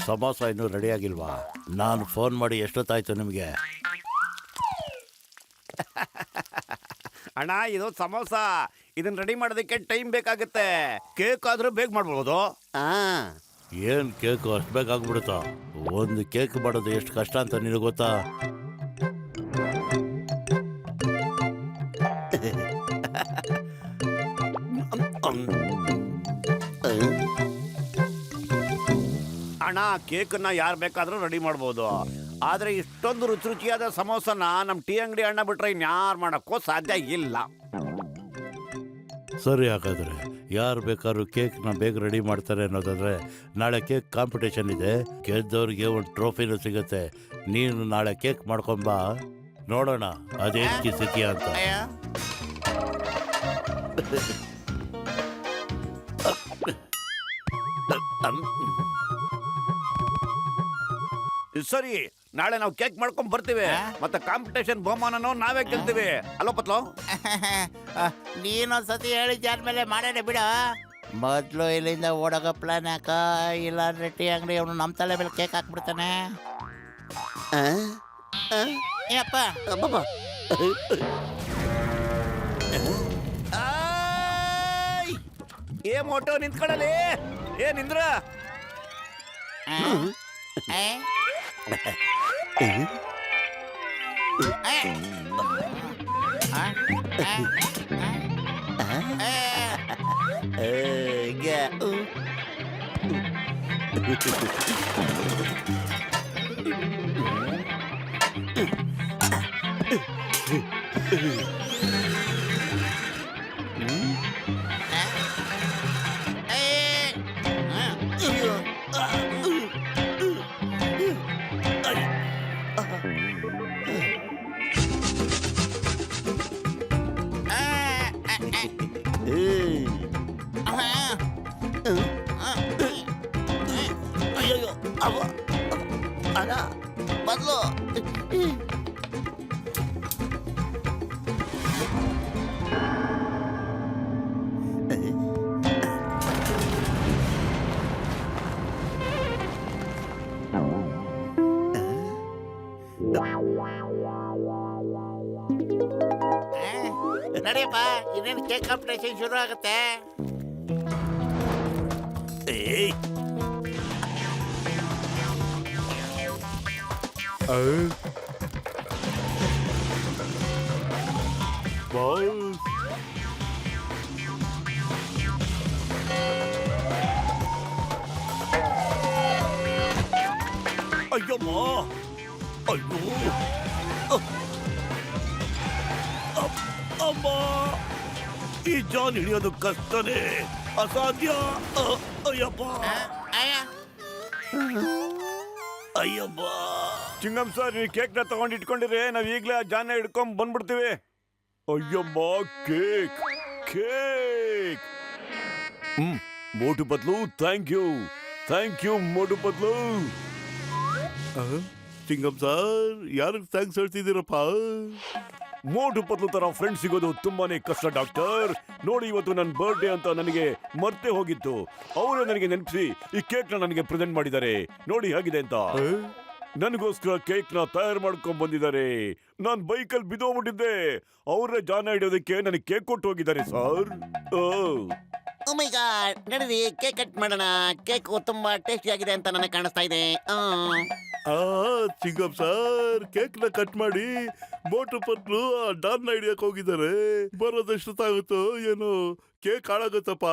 ಸಮೋಸ ಇನ್ನೂ ರೆಡಿ ಆಗಿಲ್ವಾ? ನಾನು ಫೋನ್ ಮಾಡಿ ಎಷ್ಟೊತ್ತಾಯ್ತು ನಿಮಗೆ? ಅಣ್ಣ ಇದು ಸಮೋಸ, ಇದನ್ನ ರೆಡಿ ಮಾಡೋದಕ್ಕೆ ಟೈಮ್ ಬೇಕಾಗುತ್ತೆ. ಕೇಕ್ ಆದ್ರೂ ಬೇಗ ಮಾಡ್ಬೋದು. ಏನು ಕೇಕು ಅಷ್ಟು ಬೇಕಾಗ್ಬಿಡುತ್ತಾ? ಒಂದು ಕೇಕ್ ಮಾಡೋದು ಎಷ್ಟು ಕಷ್ಟ ಅಂತ ನಿನಗೆ ಗೊತ್ತಾ? ಅಣ್ಣ ಕೇಕನ್ನ ಯಾರು ಬೇಕಾದ್ರೂ ರೆಡಿ ಮಾಡ್ಬೋದು, ಆದ್ರೆ ಇಷ್ಟೊಂದು ರುಚಿ ರುಚಿಯಾದ ಸಮೋಸನ ನಮ್ಮ ಟೀ ಅಂಗಡಿ ಅಣ್ಣ ಬಿಟ್ರೆ ಇನ್ಯಾರು ಮಾಡೋಕ್ಕೂ ಸಾಧ್ಯ ಇಲ್ಲ. ಸರಿ, ಹಾಗಾದ್ರೆ ಯಾರು ಬೇಕಾದ್ರೂ ಕೇಕ್ನ ಬೇಗ ರೆಡಿ ಮಾಡ್ತಾರೆ ಅನ್ನೋದಾದ್ರೆ ನಾಳೆ ಕೇಕ್ ಕಾಂಪಿಟೇಷನ್ ಇದೆ. ಗೆದ್ದವ್ರಿಗೆ ಒಂದು ಟ್ರೋಫಿನೂ ಸಿಗುತ್ತೆ. ನೀನು ನಾಳೆ ಕೇಕ್ ಮಾಡ್ಕೊಂಬಾ, ನೋಡೋಣ ಅದೇನು ಕಿಸಿತೀಯ ಅಂತ. ಸರಿ, ನಾಳೆ ನಾವು ಕೇಕ್ ಮಾಡ್ಕೊಂಡ್ ಬರ್ತೀವಿ. ಮತ್ತೆ ಕಾಂಪಿಟೇಷನ್ ಬಹುಮಾನನೂ ನಾವೇ ಗೆಲ್ತೀವಿ. ಅಲ್ಲೋ ಪತ್ಲು, ನೀನೊಂದ್ಸತಿ ಹೇಳಿದ್ದಾದ್ಮೇಲೆ ಮಾಡೋಣ ಬಿಡ. ಮೊದಲು ಇಲ್ಲಿಂದ ಓಡೋಗೋ ಪ್ಲಾನ್ ಯಾಕ? ಇಲ್ಲಾಂದ್ರೆ ಟೀ ಅಂಗಡಿ ಅವನು ನಮ್ಮ ತಲೆ ಮೇಲೆ ಕೇಕ್ ಹಾಕ್ಬಿಡ್ತಾನೆ. ಏನಪ್ಪ ಏ ಮೋಟೋ ನಿಂತ್ಕೊಳ್ಳಲಿ. ಏ ನಿಂದ್ರ. ಅಯ್ಯೋ ಅವ ಅಲ್ಲ ಬದಲು. ನಡಿಯಪ್ಪ, ಇನ್ನೇನು ಕೇಕ್ ಕಾಂಪಿಟೇಷನ್ ಶುರು ಆಗುತ್ತೆ. ಅಯ್ಯಮ್ಮ, ಅಯ್ಯೋ ಅಮ್ಮ, ಈ ಜಾನ್ ಹಿಡಿಯೋದು ಕಷ್ಟನೇ, ಅಸಾಧ್ಯ. ಅಯ್ಯಪ್ಪ, ಅಯ್ಯಪ್ಪ. ಚಿಂಗಮ್ ಸರ್, ನೀವು ಕೇಕ್ನ ತಗೊಂಡು ಇಟ್ಕೊಂಡಿರಿ, ನಾವ್ ಈಗಲೇ ಆ ಜಾನ ಹಿಡ್ಕೊಂಡ್ ಬಂದ್ಬಿಡ್ತೀವಿ. ಅಯ್ಯಮ್ಮ, cake cake. Motu Patlu, thank you Motu Patlu. Chingam sir, ಯಾರಿಗೆ ಥ್ಯಾಂಕ್ಸ್ ಹೇಳ್ತಿದ್ದೀರಪ್ಪ? ಮೋಟು ಪತ್ಲು ತರ ಫ್ರೆಂಡ್ ಸಿಗೋದು ತುಂಬಾನೇ ಕಷ್ಟ ಡಾಕ್ಟರ್. ನೋಡಿ, ಇವತ್ತು ನನ್ನ ಬರ್ಡೇ ಅಂತ ನನಗೆ ಮರ್ತೇ ಹೋಗಿತ್ತು. ಅವರು ನನಗೆ ನೆನಪಿಸಿ ಈ ಕೇಕ್ ನ ನನಗೆ ಪ್ರೆಸೆಂಟ್ ಮಾಡಿದ್ದಾರೆ. ನೋಡಿ ಹೇಗಿದೆ ಅಂತ. ನನಗೋಸ್ಕರ ಕೇಕ್ ನ ತಯಾರು ಮಾಡ್ಕೊಂಡ್ ಬಂದಿದ್ದಾರೆ. ನಾನ್ ಬೈಕಲ್ಲಿ ಬಿದ್ದೋಗ್ಬಿಟ್ಟಿದ್ದೆ. ಅವರೇ ಜಾನ ಹಿಡಿಯೋದಕ್ಕೆ ನನಗೆ ಕೇಕ್ ಕೊಟ್ಟು ಹೋಗಿದ್ದಾರೆ ಸರ್. ಓ ಮೈ ಗಾಡ್, ನಡೀರಿ ಕೇಕ್ ಕಟ್ ಮಾಡೋಣ. ಕೇಕ್ ತುಂಬಾ ಟೇಸ್ಟಿ ಆಗಿದೆ ಅಂತ ನನಗೆ ಕಾಣಿಸ್ತಾ ಇದೆ. ಚಿಂಗಮ್ ಸರ್, ಕೇಕ್ ನ ಕಟ್ ಮಾಡಿ ಮೋಟು ಪತ್ಲು ಡಾನ್ ಹಿಡಿಯಕ್ ಹೋಗಿದ್ದಾರೆ. ಬರೋದೆಷ್ಟೊತ್ತಾಗುತ್ತೋ ಏನೋ, ಕೇಕ್ ಹಾಳಾಗುತ್ತಪ್ಪ.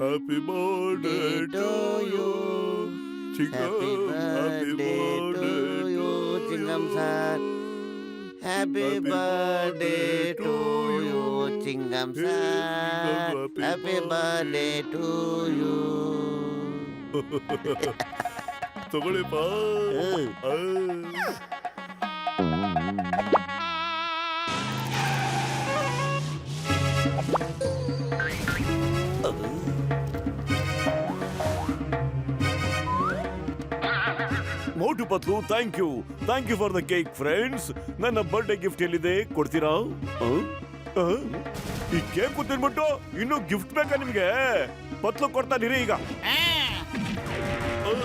Happy birthday to you Chingam, happy birthday to Chingam sir. Happy birthday to you Chingam sir. Happy birthday to you. ತಗೊಳ್ಳಿಪ್ಪ. Motu Patlu, thank you for the cake friends. ನನ್ನ ಬರ್ಡೇ ಗಿಫ್ಟ್ ಎಲ್ಲಿದೆ, ಕೊಡ್ತೀರಾ? ಈ ಕೇಕ್ ತಿನ್ಬಿಟ್ಟು ಇನ್ನೂ ಗಿಫ್ಟ್ ಬೇಕಾ ನಿಮ್ಗೆ? ಪತ್ಲು ಕೊಡ್ತಾನಿರಿ ಈಗ.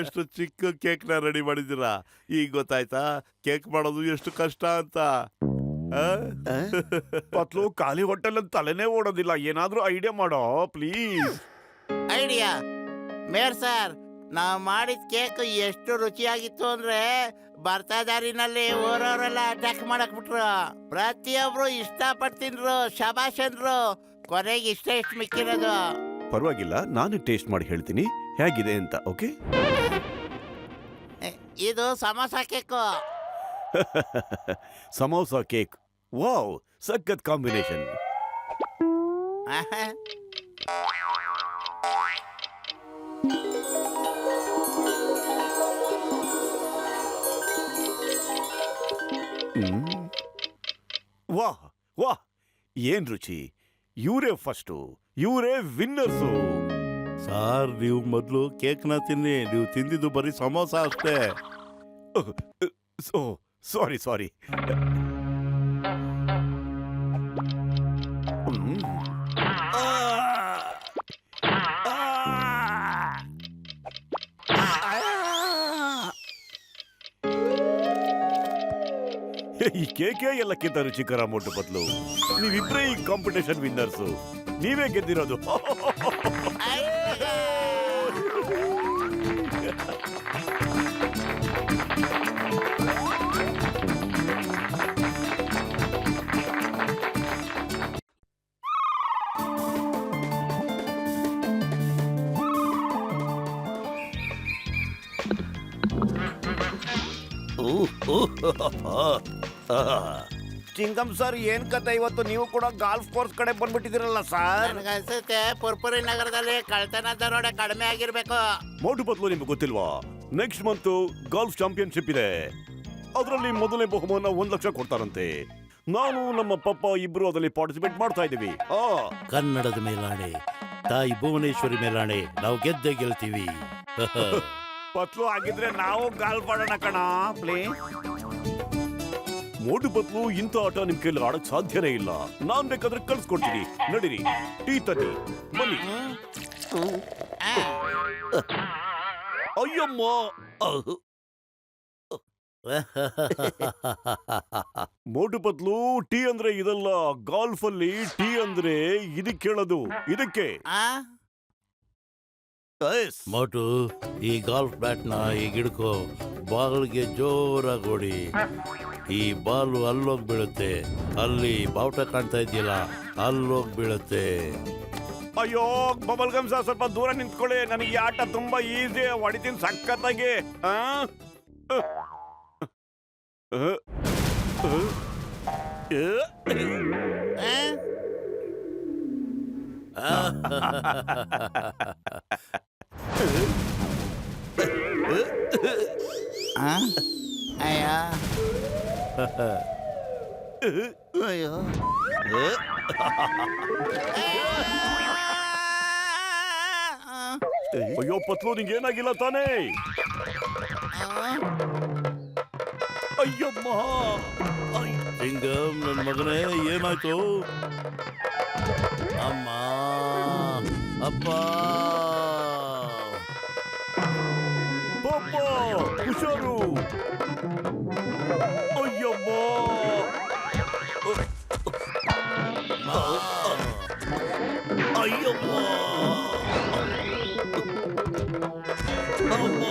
ಎಷ್ಟು ಚಿಕ್ಕ ಕೇಕ್ನ ರೆಡಿ ಮಾಡಿದ್ದೀರಾ. ಈಗ ಗೊತ್ತಾಯ್ತಾ ಕೇಕ್ ಮಾಡೋದು ಎಷ್ಟು ಕಷ್ಟ ಅಂತ. ಆ? ಪತ್ಲು ಖಾಲಿ ಹೊಟ್ಟೆಲ್ಲ ತಲೆನೇ ಓಡೋದಿಲ್ಲ. ಏನಾದ್ರೂ ಐಡಿಯಾ ಮಾಡೋ ಪ್ಲೀಸ್. ಐಡಿಯಾ ಮೇರ್ ಸರ್, ನಾವು ಮಾಡಿದ ಕೇಕ್ ಎಷ್ಟು ರುಚಿಯಾಗಿತ್ತು ಅಂದ್ರೆ ಬರ್ತಾ ದಾರಿನಲ್ಲಿ ಊರವರೆಲ್ಲ ಅಟ್ಯಾಕ್ ಮಾಡಕ್ ಬಿಟ್ರು. ಪ್ರತಿಯೊಬ್ರು ಇಷ್ಟಪಟ್ಟು ತಿಂದ್ರು, ಶಬಾಷ್ ಅಂದ್ರು. ಕೊನೆಗೆ ಇಷ್ಟ ಮಿಕ್ಕಿರೋದು. ಪರವಾಗಿಲ್ಲ, ನಾನು ಟೇಸ್ಟ್ ಮಾಡಿ ಹೇಳ್ತೀನಿ ಹೇಗಿದೆ ಅಂತ. ಓಕೆ, ಇದು samosa cake. Samosa cake, wow, ಸಖತ್ ಕಾಂಬಿನೇಷನ್. ಆಹಾ. ವಾಹ್ ವಾಹ್, ಏನ್ ರುಚಿ. ಇವರೇ ಫಸ್ಟು, ಇವರೇ ವಿನ್ನರ್ಸು. ಸಾರ್, ನೀವು ಮೊದಲು ಕೇಕ್ನ ತಿನ್ನಿ. ನೀವು ತಿಂದಿದ್ದು ಬರೀ ಸಮೋಸ ಅಷ್ಟೇ. ಸಾರಿ ಸಾರಿ. ಈ ಕೇಕೆ ಎಲ್ಲಕ್ಕಿಂತ ರುಚಿಕರ ಮೋಟು ಪತ್ಲು. ನೀವಿಬ್ರೇ ಈ ಕಾಂಪಿಟೇಷನ್ ವಿನ್ನರ್ಸು. ನೀವೇ ಗೆದ್ದಿರೋದು. ಚಿಂಗಮ್ ಸರ್, ಏನ್ ಕತೆ ಇವತ್ತು ನೀವು ಕೂಡ ಗಾಲ್ಫ್ ಕೋರ್ಸ್ ಕಡೆ ಬಂದ್ಬಿಟ್ಟಿದಿರಲ್ಲ ಸರ್? ನನಗನ್ಸುತ್ತೆ ಪುರ್ಪುರಿ ನಗರದಲ್ಲಿ ಕಳ್ತನ ದರೋಡೆ ಕಡಿಮೆ ಆಗಿರ್ಬೇಕು. ಮೋಟು ಪತ್ಲು, ನಿಮ್ಗೆ ಗೊತ್ತಿಲ್ವಾ? ನೆಕ್ಸ್ಟ್ ಮಂತ್ ಗಾಲ್ಫ್ ಚಾಂಪಿಯನ್ಶಿಪ್ ಇದೆ. ಅದರಲ್ಲಿ ಮೊದಲನೇ ಬಹುಮಾನ 1 ಲಕ್ಷ ಕೊಡ್ತಾರಂತೆ. ನಾನು ನಮ್ಮ ಪಪ್ಪ ಇಬ್ರು ಅದರಲ್ಲಿ ಪಾರ್ಟಿಸಿಪೇಟ್ ಮಾಡ್ತಾ ಇದೀವಿ. ಕನ್ನಡದ ಮೇಲಾಣೆ, ತಾಯಿ ಭುವನೇಶ್ವರಿ ಮೇಲಾಣೆ, ನಾವು ಗೆದ್ದೇ ಗೆಲ್ತೀವಿ. ಪತ್ಲು, ಆಗಿದ್ರೆ ನಾವು ಗಾಲ್ಫ್ ಆಡೋಣ ಕಣ ಪ್ಲೀಸ್. ಮೋಟು ಪತ್ಲು, ಇಂಥ ಆಟ ನಿಮ್ ಕೈಲಿ ಆಡಕ್ ಸಾಧ್ಯನೇ ಇಲ್ಲ. ನಾನ್ ಬೇಕಾದ್ರೆ ಕಳ್ಸ್ಕೊಡ್ತೀನಿ. ನಡೀರಿ, ಟೀ ತನ್ನಿ, ಬನ್ನಿ. ಅಯ್ಯಮ್ಮ, ಮೋಟು ಪತ್ಲು, ಟೀ ಅಂದ್ರೆ ಇದಲ್ಲ. ಗಾಲ್ಫ್ ಅಲ್ಲಿ ಟೀ ಅಂದ್ರೆ ಇದಕ್ಕೆ ಹೇಳೋದು, ಇದಕ್ಕೆ. ಮೋಟು, ಈ ಗಾಲ್ಫ್ ಬ್ಯಾಟ್ನ ಈಗ ಹಿಡ್ಕೋ. ಬಾಲ್ಗೆ ಜೋರಾಗಿ ಹೊಡಿ. ಈ ಬಾಲು ಅಲ್ಲೋಗಿ ಬೀಳುತ್ತೆ. ಅಲ್ಲಿ ಬಾವುಟ ಕಾಣ್ತಾ ಇದೆಯಲ್ಲ, ಅಲ್ಲೋಗಿ ಬೀಳುತ್ತೆ. ಅಯ್ಯೋ ಬಬಲ್ ಗಮ್ ಸರ್, ಸ್ವಲ್ಪ ದೂರ ನಿಂತ್ಕೊಳ್ಳಿ. ನನಗೆ ಈ ಆಟ ತುಂಬಾ ಈಸಿ. ಹೊಡಿತೀನಿ ಸಖತ್ತಾಗಿ. ಅಯ್ಯೋ ಅಯ್ಯೋ. ಅಯ್ಯೋ ಪತ್ಲು, ನಿಂಗೆ ಏನಾಗಿಲ್ಲ ತಾನೇ? ಅಯ್ಯಮ್ಮ, ಸಿಂಗಮ್, ನನ್ನ ಮಗನೇ, ಏನಾಯ್ತು? ಅಮ್ಮ, ಅಪ್ಪ, ಪಪ್ಪ, ಹುಷಾರು. ಅಯ್ಯಮ್ಮ, ಅಯ್ಯಮ್ಮ, ಅಮ್ಮ,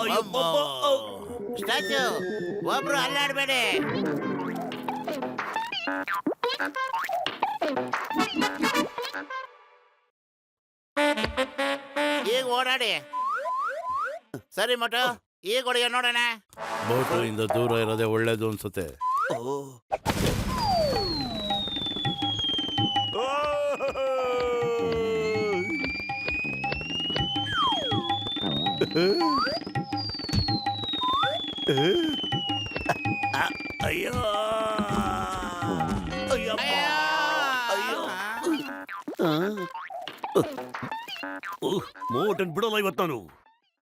ಅಯ್ಯಮ್ಮ. ಸ್ಟ್ಯಾಚು, ಒಬ್ರು ಅಲ್ಲಾಡ್ಬೇಡಿ. ಈಗ ಓಡಾಡಿ. ಸರಿ ಮೋಟು, ಈಗ ಹೊಡಿಯ ನೋಡೋಣ. ಮೋಟು ಇಂದ ದೂರ ಇರೋದೇ ಒಳ್ಳೇದು ಅನ್ಸುತ್ತೆ. ಅಯ್ಯೋ, ಅಯ್ಯಪ್ಪ, ಅಯ್ಯೋ. ಮೋಟನ್ ಬಿಡೋಲ್ಲ ಇವತ್ತು ನಾನು.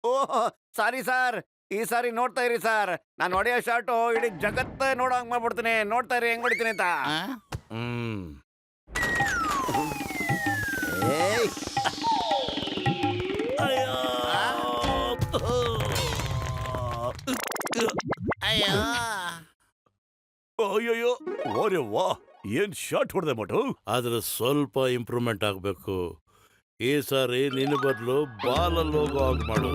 ಓಹ್, ಸಾರಿ ಸರ್. ಈ ಸಾರಿ ನೋಡ್ತಾ ಇರಿ ಸರ್. ನಾನು ಹೊಡೆಯೋ ಶಾಟು ಇಡೀ ಜಗತ್ತೇ ನೋಡೋ ಹಂಗ್ ಮಾಡ್ಬಿಡ್ತೀನಿ. ನೋಡ್ತಾ ಇರಿ ಹೆಂಗ್ ಹೊಡಿತೀನಿ ಅಂತ. ಹ್ಮ್ ಏಯ್ ಏನ್ ಶಾಟ್ ಹೊಡೆದೆ ಮೋಟು. ಆದ್ರೆ ಸ್ವಲ್ಪ ಇಂಪ್ರೂವ್ಮೆಂಟ್ ಆಗಬೇಕು. ಈ ಸಾರಿ ನಿನ್ನ ಬದಲು ಬಾಲಲ್ಲಿ ಹೋಗೋ ಹಾಗೆ ಮಾಡು.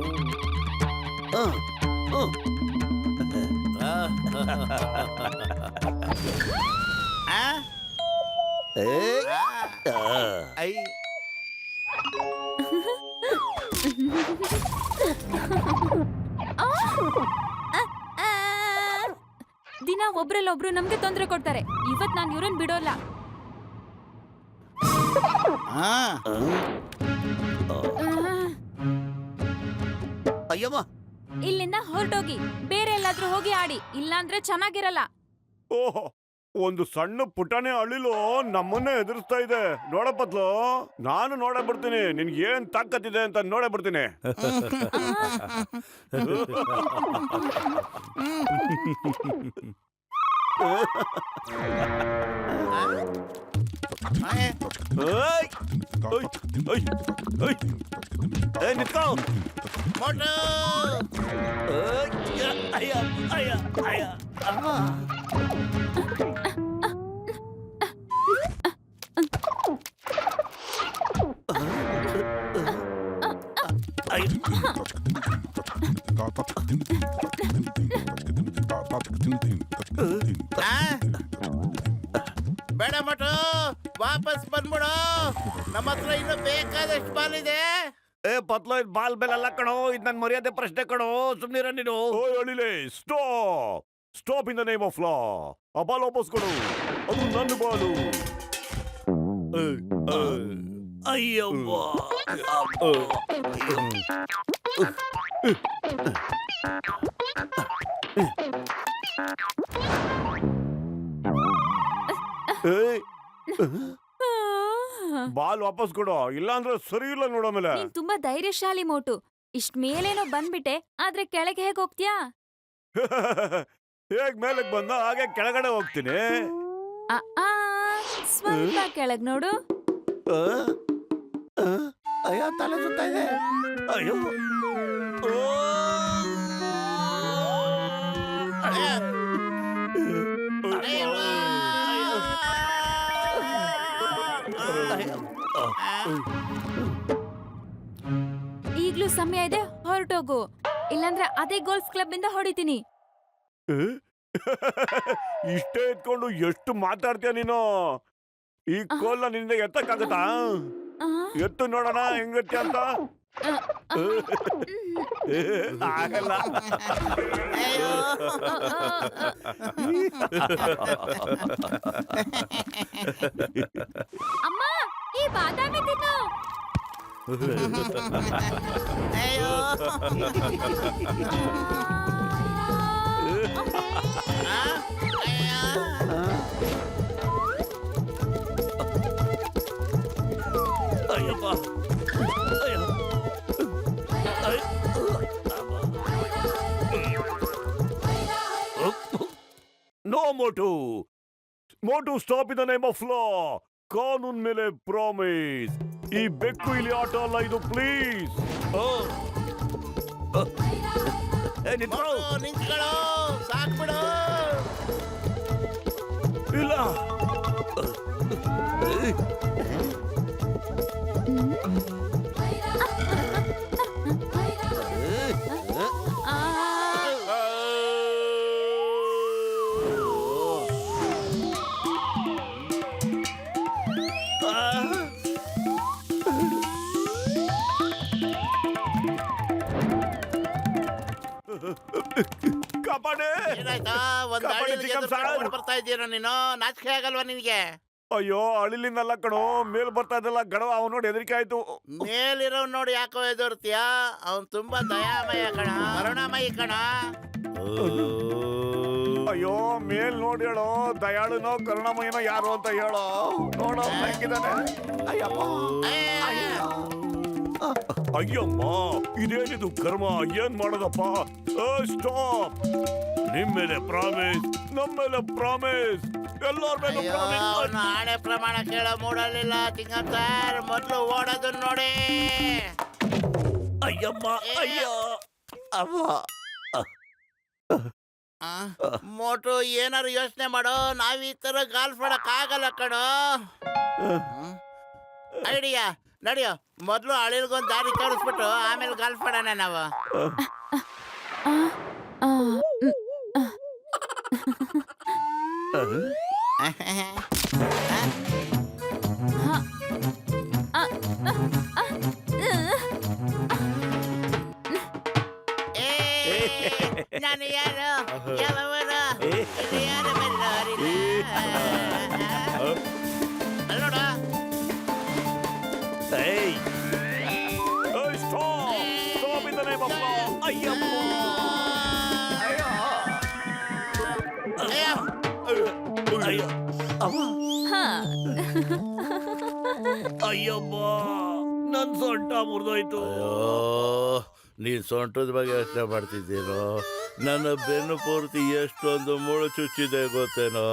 ಆ? ಐ. ದಿನ ಒಬ್ರಲ್ಲೊಬ್ರು ನಮ್ಗೆ ತೊಂದರೆ ಕೊಡ್ತಾರೆ. ಇವತ್ ನಾನು ಇವ್ರನ್ ಬಿಡೋಲ್ಲ. ಆ. ಅಯ್ಯಮ್ಮ, ಇಲ್ಲಿಂದ ಹೊರಟೋಗಿ ಬೇರೆ ಎಲ್ಲಾದ್ರೂ ಹೋಗಿ ಆಡಿ, ಇಲ್ಲಾಂದ್ರೆ ಚೆನ್ನಾಗಿರಲ್ಲ. ಓಹ್, ಒಂದು ಸಣ್ಣ ಪುಟಾಣಿ ಅಳಿಲು ನಮ್ಮನ್ನೇ ಎದುರಿಸ್ತಾ ಇದೆ. ನೋಡ ಪತ್ಲು, ನಾನು ನೋಡೇ ಬಿಡ್ತೀನಿ ನಿನ್ಗೆ ಏನ್ ತಾಕತ್ತಿದೆ ಅಂತ ನೋಡೇ ಬಿಡ್ತೀನಿ. ಏ, ಏಯ್! ಏಯ್! ಏಯ್! ಏಯ್! ಏಯ್, ನಿತ್ಕೋ! ಮೋಟು. ಏಯ್! ಅಯ್ಯ, ಅಯ್ಯ, ಅಯ್ಯ. ಆ? ಬೇಡ ಮೋಟು, ವಾಪಸ್ ಬಂದ್ಬಿಡು. ನಮ್ಮ ಹತ್ರ ಇನ್ನು ಬೇಕಾದಷ್ಟು ಬಾಲ್ ಇದೆ. ಏ ಪತ್ಲು, ಇದು ಬಾಲ್ ಬೆಲ್ ಅಲ್ಲ ಕಣೋ, ಇದು ನನ್ನ ಮರ್ಯಾದೆ ಪ್ರಶ್ನೆ ಕಣೋ. ಸುಮ್ನಿರ ನೀನು. ಓಯ್ ಅಳಿಲೆ, stop! Stop in the name of law. ಆ ಬಾಲ್ ವಾಪಸ್ ಕೊಡು, ಅದು ನನ್ನ ಬಾಲು. ಅಯ್ಯವ್ವ. ಏಯ್! ಬಾಲ್ ವಾಪಸ್ ಕೊಡು, ಇಲ್ಲಾಂದ್ರೆ ಸರಿ ಇಲ್ಲ ನೋಡೋ ಮೇಲೆ. ನೀನ್ ತುಂಬಾ ಧೈರ್ಯಶಾಲಿ ಮೋಟು. ಇಷ್ಟ್ ಮೇಲೇನೋ ಬಂದ್ಬಿಟ್ಟೆ, ಆದ್ರೆ ಕೆಳಗೆ ಹೇಗ್ ಹೋಗ್ತೀಯಾ? ಹೇಗ್ ಮೇಲಕ್ ಬಂದ ಹಾಗೆ ಕೆಳಗಡೆ ಹೋಗ್ತೀನಿ. ಆ, ಆ, ಸ್ವಲ್ಪ ಕೆಳಗ್ ನೋಡು. ಅಯ್ಯೋ, ತಲೆ ಸುತ್ತಾ ಇದೆ. ಅಯ್ಯೋ. ಈಗ್ಲೂ ಸಮಯ ಇದೆ, ಹೊರಟೋಗು. ಇಲ್ಲಾಂದ್ರೆ ಅದೇ ಗೋಲ್ಫ್ ಕ್ಲಬ್ ಇಂದ ಹೊಡಿತೀನಿ. ಇಷ್ಟೇ ಇಟ್ಕೊಂಡು ಎಷ್ಟು ಮಾತಾಡ್ತೀಯ ನೀನು? ಈ ಕೋಲ್ನ ನಿಂದ ಎತ್ತಕ್ಕಾಗತ್ತಾ? ಆ, ಎತ್ತು ನೋಡೋಣ ಹೆಂಗತ್ತೆ ಅಂತ. ಆಗಲ್ಲ. ಅಯ್ಯೋ. ಅಮ್ಮ, ಈ ಬಾದಾಮಿ ತಿನ್ನು. ಅಯ್ಯೋ. ಆ? ಅಯ್ಯೋ. ಅಯ್ಯಪ್ಪ. ಅಯ್ಯೋ. No Motu. Motu, stop in the name of law. ಕಾನೂನ್ ಮೇಲೆ ಪ್ರಾಮಿಸ್. ಈ ಬೆಕ್ಕು ಇಲ್ಲಿ ಆಟ ಅಲ್ಲ ಇದು, ಪ್ಲೀಸ್. ಮೋಟು, ನಿಂತ್ಕೊಳ್ಳೋ, ಸಾಕ್ಬಿಡು. ಇಲ್ಲ. ಆ, ಕಾಪಾಡೆ. ಏನಾಯ್ತಾ? ಒಂದ್ ಕಾಪಾಡಿ ಅಳಿಲ್ಗೆ ಚಿಕನ್ ಎದುರು ಸಾರ್. ಬರ್ತಾ ಇದ್ದೀರ ನೀನು? ನಾಚಿಕೆ ಆಗಲ್ವಾ ನಿನ್ಗೆ? ಅಯ್ಯೋ, ಅಳಿಲಿಂದಲ್ಲ ಕಣೋ, ಮೇಲ್ ಬರ್ತಾ ಇದ್ದಲ್ಲ ಗಡವ, ಅವನು ನೋಡಿ ಹೆದರಿಕೆ ಆಯ್ತು. ಮೇಲಿರೋ ನೋಡಿ ಯಾಕೋ ಎದುರ್ತೀಯ? ಅವನ್ ತುಂಬಾ ದಯಾಮಯ ಕಣ, ಕರುಣಾಮಯಿ ಕಣ. ಅಯ್ಯೋ, ಮೇಲ್ ನೋಡಿ ಹೇಳೋ, ದಯಾಳುನೋ ಕರುಣಾಮಯನೋ ಯಾರು ಅಂತ ಹೇಳೋ. ನೋಡೋ ಹೆಂಗಿದಾನೆ. ಅಯ್ಯಪ್ಪ. ಅಯ್ಯಮ್ಮ, ಇದೇನಿದು ಕರ್ಮ? ಏನ್ ಮಾಡೋದಪ್ಪ? ಸ್ಟಾಪ್. ನಿಮ್ ಮೇಲೆ ಪ್ರಾಮಿಸ್, ನಮ್ಮ ಮೇಲೆ ಪ್ರಾಮಿಸ್, ಎಲ್ಲರ ಮೇಲೆ ಅಯ್ಯೋ, ಪ್ರಾಮಿಸ್. ಅವ್ನು ಆಣೆ ಪ್ರಮಾಣ ಕೇಳೋ ಮೂಡಲಿಲ್ಲ. ತಿಂಗನ್ ಸರ್, ಮೊದ್ಲು ಓಡೋದನ್ನ ನೋಡಿ. ಅಯ್ಯಮ್ಮ. ಅಯ್ಯೋ. ಅವ್ವ. ಮೋಟು ಏನಾರು ಯೋಚನೆ ಮಾಡೋ ನಾವ್ ಈ ತರ ಗಾಲ್ಫ್ ಆಡಕ್ ಆಗಲ್ಲ ಕಣೋ. ಐಡಿಯಾ ನಡಿಯೋ, ಮೊದ್ಲು ಅಳಿಲ್ಗೊಂದ್ ದಾರಿ ತೋರಿಸ್ಬಿಟ್ಟು ಆಮೇಲೆ ಗಾಲ್ಫ್ ಆಡೋಣ ನಾವು. ನಾನು ಯಾರು ಯಾವವರು ಇದು ಯಾರು ಬಲ್ಲೋರಿಲ್ಲ. ಅಲ್ಲ್ ನೋಡು. ಅಯ್ಯಮ್ಮ ನನ್ ಸೊಂಟ ಮುರಿದೋಯ್ತು. ಅಯ್ಯೋ, ನೀನ್ ಸೊಂಟದ ಬಗ್ಗೆ ಯೋಚನೆ ಮಾಡ್ತಿದ್ದೀನೋ? ನನ್ನ ಬೆನ್ನು ಪೂರ್ತಿ ಎಷ್ಟೊಂದು ಮುಳು ಚುಚ್ಚಿದೆ ಗೊತ್ತೇನೋ?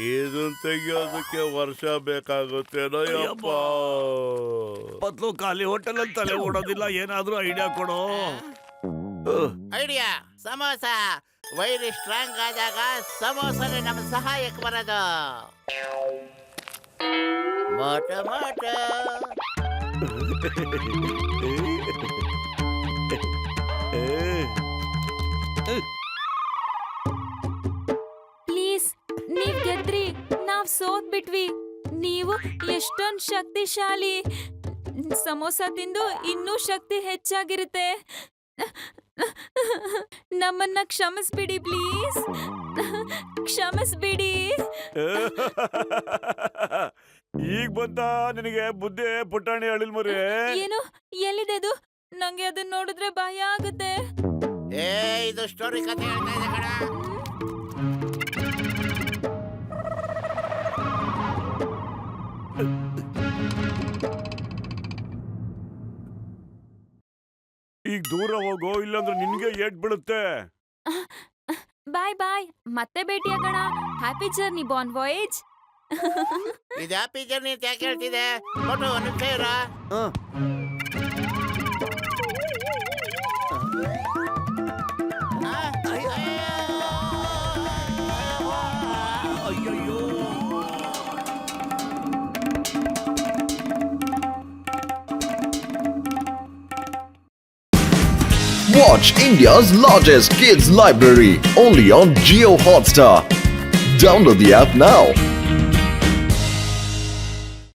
ಇದನ್ ತೆಗಿಯೋದಕ್ಕೆ ವರ್ಷ ಬೇಕಾಗುತ್ತೇನೋ ಯಪ್ಪ. ಪತ್ಲು ಖಾಲಿ ಹೋಟೆಲ್ ತಲೆ ಓಡೋದಿಲ್ಲ, ಏನಾದ್ರೂ ಐಡಿಯಾ ಕೊಡು. ಐಡಿಯಾ ಸಮೋಸ. ವೈರಿ ಸ್ಟ್ರಾಂಗ್ ಆದಾಗ ಸಮೋಸನೇ ನಮ್ಮ ಸಹಾಯಕ್ಕೆ ಬರೋದು. ಮೋಟ ಮೋಟ ಪ್ಲೀಸ್, ನೀವ್ ಗೆದ್ರಿ, ನಾವ್ ಸೋತ್ ಬಿಟ್ವಿ. ನೀವು ಎಷ್ಟೊಂದ್ ಶಕ್ತಿಶಾಲಿ. ಸಮೋಸ ತಿಂದು ಇನ್ನೂ ಶಕ್ತಿ ಹೆಚ್ಚಾಗಿರುತ್ತೆ. ನಮ್ಮನ್ನ ಕ್ಷಮಿಸ್ಬಿಡಿ ಪ್ಲೀಸ್, ಕ್ಷಮಿಸ್ಬಿಡಿ. ಈಗ ಬಂತ ನಿನಗೆ ಬುದ್ಧಿ ಪುಟಾಣಿ ಅಳಿಲ್ ಮರಿ. ಏನು? ಎಲ್ಲಿದೆ ಅದು? ನಂಗೆ ಅದನ್ನ ನೋಡಿದ್ರೆ ಭಯ ಆಗುತ್ತೆ. ಇದು ಸ್ಟೋರಿ ಕಥೆ ಹೇಳ್ತಾ ಇದೆ ಕಣ. ಈಗ ದೂರ ಹೋಗೋ, ಇಲ್ಲಾಂದ್ರೆ ನಿನ್ಗೆ ಏಟ್ ಬೀಳುತ್ತೆ. ಬಾಯ್ ಬಾಯ್, ಮತ್ತೆ ಭೇಟಿಯಾಗೋಣ. Happy journey, bon voyage. ಇದು ಹ್ಯಾಪಿ ಜರ್ನಿ ಅಂತ ಯಾಕೆ ಹೇಳ್ತಿದೆ? ಮೋಟು ಒಂದ್ ನಿಮಿಷ ಇರ. Watch India's largest kids library only on Jio Hotstar. Download the app now.